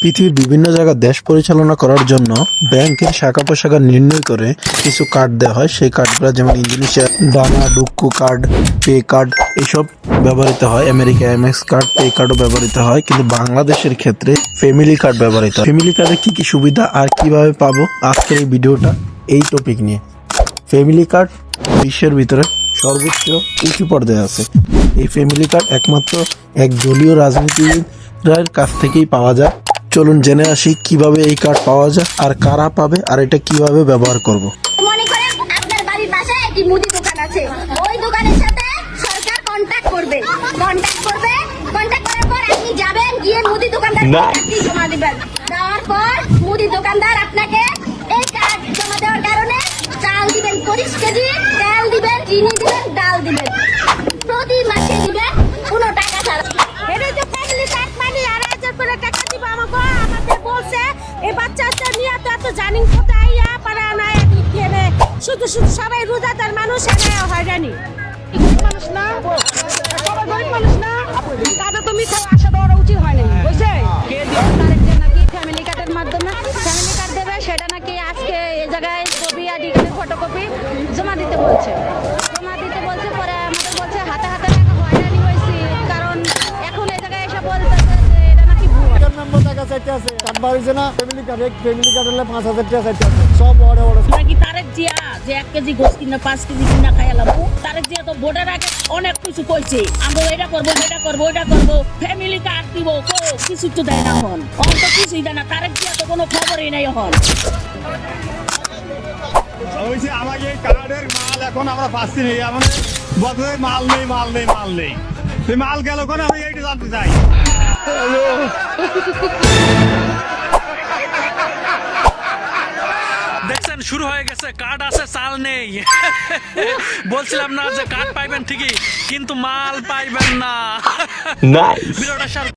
পৃথিবীর বিভিন্ন জায়গায় দেশ পরিচালনা করার জন্য ব্যাংকের শাখা প্রশাখা নির্ণয় করে কিছু কার্ড দেওয়া হয়। সেই কার্ডগুলো যেমন ইন্দোনেশিয়া ডানা ডুক্কু কার্ড, পে কার্ড এসব ব্যবহৃত হয়। আমেরিকা এমএক্স কার্ড, পে কার্ডও ব্যবহৃত হয়, কিন্তু বাংলাদেশের ক্ষেত্রে ফ্যামিলি কার্ড ব্যবহৃত হয়। ফ্যামিলি কার্ডে কি কি সুবিধা আর কিভাবে পাবো, আজকের এই ভিডিওটা এই টপিক নিয়ে। ফ্যামিলি কার্ড বিশ্বের ভিতরে সর্বোচ্চ উঁচু পর্যায়ে আছে। এই ফ্যামিলি কার্ড একমাত্র এক দলীয় রাজনীতিবিদের কাছ থেকেই পাওয়া যায়। চলুন জেনে আসি কিভাবে এই কার্ড পাওয়া যায় আর কারা পাবে আর এটা কিভাবে ব্যবহার করব। মনে করেন আপনার বাড়ির পাশে একটি মুদি দোকান আছে, ওই দোকানের সাথে সরকার কন্ট্যাক্ট করবে। কন্ট্যাক্ট করার পর আপনি যাবেন, গিয়ে মুদি দোকানদারকে জমা দিবেন। দেওয়ার পর মুদি দোকানদার আপনাকে এই কার্ড জমা দেওয়ার কারণে চাল দিবেন 25 কেজি, তেল দিবেন, চিনি দিবেন, ডাল দিবেন, প্রতি মাসে দিবেন কোনো টাকা ছাড়া। এটা যে ফ্যামিলি কার্ড মানে 2,500 করে টাকা দিব আমাকে। আমাদের বলছে এই বাচ্চাটা নিয়ে এত জানিন কোথায় আইয়া পারা না এখানে শুধু সবাই রোজাদার মানুষ এনে হয়রানি। মানুষ না সবাই গরিব মানুষ না, তাদের তো মিথ্যা আশা দেওয়া উচিত হয় না, বুঝছে? নাকি ফ্যামিলি কার্ডের মাধ্যমে ফ্যামিলি কার্ড দেবে, সেটা নাকি আজকে এই জায়গায় ছবি আইডি কার্ডের ফটোকপি জমা দিতে বলছে। পরে আমাদের বলছে হাতে হাতে টাকা হয়রানি হয়েছি, কারণ এখন এই জায়গায় এসে বলতেছে যে এটা নাকি ভুয়া। নম্বর টাকা চাইতে আছে কার্ড বাড়িছে না, ফ্যামিলি কার্ড হলে 5,000 টাকা চাইতে আছে। সব বড় নাকি তারেক জিয়া যে 1 কেজি গোস কিনা 5 কেজি কিনা খাইলাম, তারেক জিয়া তো ভোটের আগে অনেক কিছু কইছে, আমরা এটা করবো সেটা করবো ওইটা করবো, ফ্যামিলি কার্ড দিব, কিছু তো দেয় না। হন তো কিছুই দেয় না, তারেক জিয়া তো কোনো খবরই নাই। হন আমাকে এই কার্ডের মাল এখন আমরা পাচ্ছি না, মানে বছরে মাল নেই। সেই মাল গেল কোন, আমি এইটা জানতে চাই। দেখছেন শুরু হয়ে গেছে, কার্ড আছে চাল নেই। বলছিলাম না যে কার্ড পাইবেন ঠিকই, কিন্তু মাল পাইবেন না। ভিডিওটা